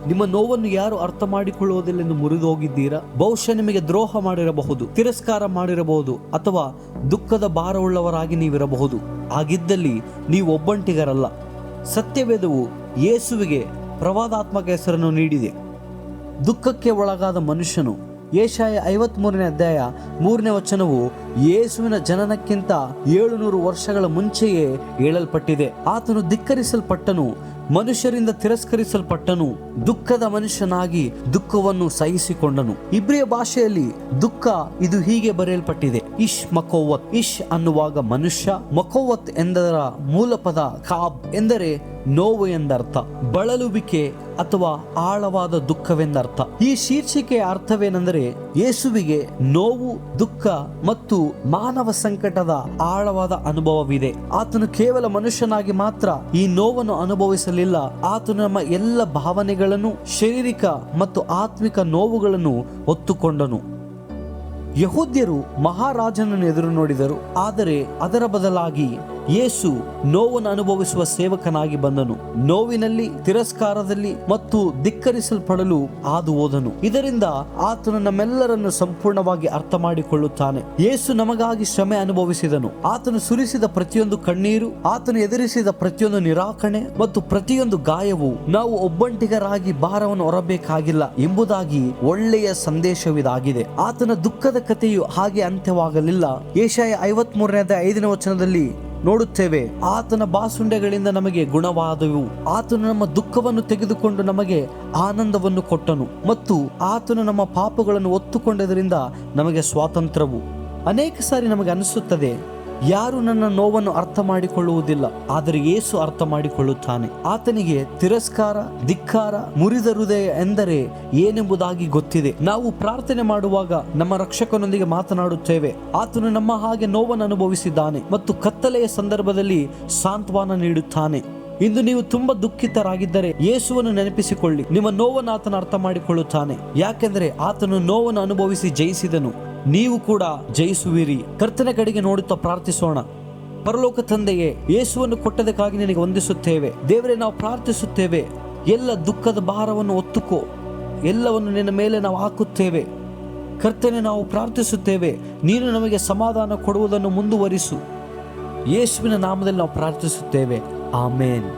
ನಿಮ್ಮ ನೋವನ್ನು ಯಾರು ಅರ್ಥ ಮಾಡಿಕೊಳ್ಳುವುದಿಲ್ಲ ಎಂದು ಮುರಿದು ಹೋಗಿದ್ದೀರಾ? ಬಹುಶಃ ನಿಮಗೆ ದ್ರೋಹ ಮಾಡಿರಬಹುದು, ತಿರಸ್ಕಾರ ಮಾಡಿರಬಹುದು, ಅಥವಾ ದುಃಖದ ಭಾರವುಳ್ಳವರಾಗಿ ನೀವಿರಬಹುದು. ಹಾಗಿದ್ದಲ್ಲಿ ನೀವು ಒಬ್ಬಂಟಿಗರಲ್ಲ. ಸತ್ಯವೇದವು ಯೇಸುವಿಗೆ ಪ್ರವಾದಾತ್ಮಕ ಹೆಸರನ್ನು ನೀಡಿದೆ. ದುಃಖಕ್ಕೆ ಒಳಗಾದ ಮನುಷ್ಯನು. ಯೆಶಾಯ 53ನೇ ಅಧ್ಯಾಯ 3ನೇ ವಚನವು ಯೇಸುವಿನ ಜನನಕ್ಕಿಂತ 700 ವರ್ಷಗಳ ಮುಂಚೆಯೇ ಹೇಳಲ್ಪಟ್ಟಿದೆ. ಆತನು ಧಿಕ್ಕರಿಸಲ್ಪಟ್ಟನು, ಮನುಷ್ಯರಿಂದ ತಿರಸ್ಕರಿಸಲ್ಪಟ್ಟನು, ದುಃಖದ ಮನುಷ್ಯನಾಗಿ ದುಃಖವನ್ನು ಸಹಿಸಿಕೊಂಡನು. ಇಬ್ರಿಯ ಭಾಷೆಯಲ್ಲಿ ದುಃಖ ಇದು ಹೀಗೆ ಬರೆಯಲ್ಪಟ್ಟಿದೆ: ಇಶ್ ಮಕೋವತ್. ಇಶ್ ಅನ್ನುವಾಗ ಮನುಷ್ಯ, ಮಕೋವತ್ ಎಂದರ ಮೂಲ ಪದ ಕಾಬ್ ಎಂದರೆ ನೋವು ಎಂದರ್ಥ, ಬಳಲುವಿಕೆ ಅಥವಾ ಆಳವಾದ ದುಃಖವೆಂದರ್ಥ. ಈ ಶೀರ್ಷಿಕೆಯ ಅರ್ಥವೇನೆಂದರೆ ಯೇಸುವಿಗೆ ನೋವು, ದುಃಖ ಮತ್ತು ಮಾನವ ಸಂಕಟದ ಆಳವಾದ ಅನುಭವವಿದೆ. ಆತನು ಕೇವಲ ಮನುಷ್ಯನಾಗಿ ಮಾತ್ರ ಈ ನೋವನ್ನು ಅನುಭವಿಸಲಿಲ್ಲ, ಆತನು ನಮ್ಮ ಎಲ್ಲ ಭಾವನೆಗಳನ್ನು, ಶಾರೀರಿಕ ಮತ್ತು ಆತ್ಮಿಕ ನೋವುಗಳನ್ನು ಹೊತ್ತುಕೊಂಡನು. ಯಹೂದ್ಯರು ಮಹಾರಾಜನನ್ನು ಎದುರು ನೋಡಿದರು, ಆದರೆ ಅದರ ಬದಲಾಗಿ ಯೇಸು ನೋವನ್ನು ಅನುಭವಿಸುವ ಸೇವಕನಾಗಿ ಬಂದನು. ನೋವಿನಲ್ಲಿ, ತಿರಸ್ಕಾರದಲ್ಲಿ ಮತ್ತು ಧಿಕ್ಕರಿಸಲ್ಪಡಲು ಹಾದು ಹೋದನು. ಇದರಿಂದ ಆತನು ನಮ್ಮೆಲ್ಲರನ್ನು ಸಂಪೂರ್ಣವಾಗಿ ಅರ್ಥ ಮಾಡಿಕೊಳ್ಳುತ್ತಾನೆ. ಯೇಸು ನಮಗಾಗಿ ಶ್ರಮೆ ಅನುಭವಿಸಿದನು. ಆತನು ಸುರಿಸಿದ ಪ್ರತಿಯೊಂದು ಕಣ್ಣೀರು, ಆತನು ಎದುರಿಸಿದ ಪ್ರತಿಯೊಂದು ನಿರಾಕರಣೆ ಮತ್ತು ಪ್ರತಿಯೊಂದು ಗಾಯವು ನಾವು ಒಬ್ಬಂಟಿಗರಾಗಿ ಭಾರವನ್ನು ಹೊರಬೇಕಾಗಿಲ್ಲ ಎಂಬುದಾಗಿ ಒಳ್ಳೆಯ ಸಂದೇಶವಿದಾಗಿದೆ. ಆತನ ದುಃಖದ ಕಥೆಯು ಹಾಗೆ ಅಂತ್ಯವಾಗಲಿಲ್ಲ. ಯೆಶಾಯ 53ನೇ 5ನೇ ವಚನದಲ್ಲಿ ನೋಡುತ್ತೇವೆ, ಆತನ ಬಾಸುಂಡೆಗಳಿಂದ ನಮಗೆ ಗುಣವಾದವು, ಆತನು ನಮ್ಮ ದುಃಖವನ್ನು ತೆಗೆದುಕೊಂಡು ನಮಗೆ ಆನಂದವನ್ನು ಕೊಟ್ಟನು, ಮತ್ತು ಆತನು ನಮ್ಮ ಪಾಪಗಳನ್ನು ಹೊತ್ತುಕೊಂಡದರಿಂದ ನಮಗೆ ಸ್ವಾತಂತ್ರ್ಯವು. ಅನೇಕ ಸಾರಿ ನಮಗೆ ಅನಿಸುತ್ತದೆ, ಯಾರು ನನ್ನ ನೋವನ್ನು ಅರ್ಥ ಮಾಡಿಕೊಳ್ಳುವುದಿಲ್ಲ, ಆದರೆ ಯೇಸು ಅರ್ಥ ಮಾಡಿಕೊಳ್ಳುತ್ತಾನೆ. ಆತನಿಗೆ ತಿರಸ್ಕಾರ, ಧಿಕ್ಕಾರ, ಮುರಿದ ಹೃದಯ ಎಂದರೆ ಏನೆಂಬುದಾಗಿ ಗೊತ್ತಿದೆ. ನಾವು ಪ್ರಾರ್ಥನೆ ಮಾಡುವಾಗ ನಮ್ಮ ರಕ್ಷಕನೊಂದಿಗೆ ಮಾತನಾಡುತ್ತೇವೆ. ಆತನು ನಮ್ಮ ಹಾಗೆ ನೋವನ್ನು ಅನುಭವಿಸಿದ್ದಾನೆ ಮತ್ತು ಕತ್ತಲೆಯ ಸಂದರ್ಭದಲ್ಲಿ ಸಾಂತ್ವನ ನೀಡುತ್ತಾನೆ. ಇಂದು ನೀವು ತುಂಬಾ ದುಃಖಿತರಾಗಿದ್ದರೆ ಯೇಸುವನ್ನು ನೆನಪಿಸಿಕೊಳ್ಳಿ. ನಿಮ್ಮ ನೋವನ್ನು ಆತನು ಅರ್ಥ ಮಾಡಿಕೊಳ್ಳುತ್ತಾನೆ, ಯಾಕೆಂದರೆ ಆತನು ನೋವನ್ನು ಅನುಭವಿಸಿ ಜಯಿಸಿದನು. ನೀವು ಕೂಡ ಜಯಿಸುವಿರಿ. ಕರ್ತನ ಕಡೆಗೆ ನೋಡುತ್ತಾ ಪ್ರಾರ್ಥಿಸೋಣ. ಪರಲೋಕ ತಂದೆಯೇ, ಯೇಸುವನ್ನು ಕೊಟ್ಟದಕ್ಕಾಗಿ ನಿನಗೆ ವಂದಿಸುತ್ತೇವೆ. ದೇವರೇ, ನಾವು ಪ್ರಾರ್ಥಿಸುತ್ತೇವೆ, ಎಲ್ಲ ದುಃಖದ ಭಾರವನ್ನು ಹೊತ್ತುಕೋ, ಎಲ್ಲವನ್ನು ನಿನ್ನ ಮೇಲೆ ನಾವು ಹಾಕುತ್ತೇವೆ. ಕರ್ತನೆ, ನಾವು ಪ್ರಾರ್ಥಿಸುತ್ತೇವೆ, ನೀನು ನಮಗೆ ಸಮಾಧಾನ ಕೊಡುವುದನ್ನು ಮುಂದುವರಿಸು. ಯೇಸುವಿನ ನಾಮದಲ್ಲಿ ನಾವು ಪ್ರಾರ್ಥಿಸುತ್ತೇವೆ. ಆಮೇನ್.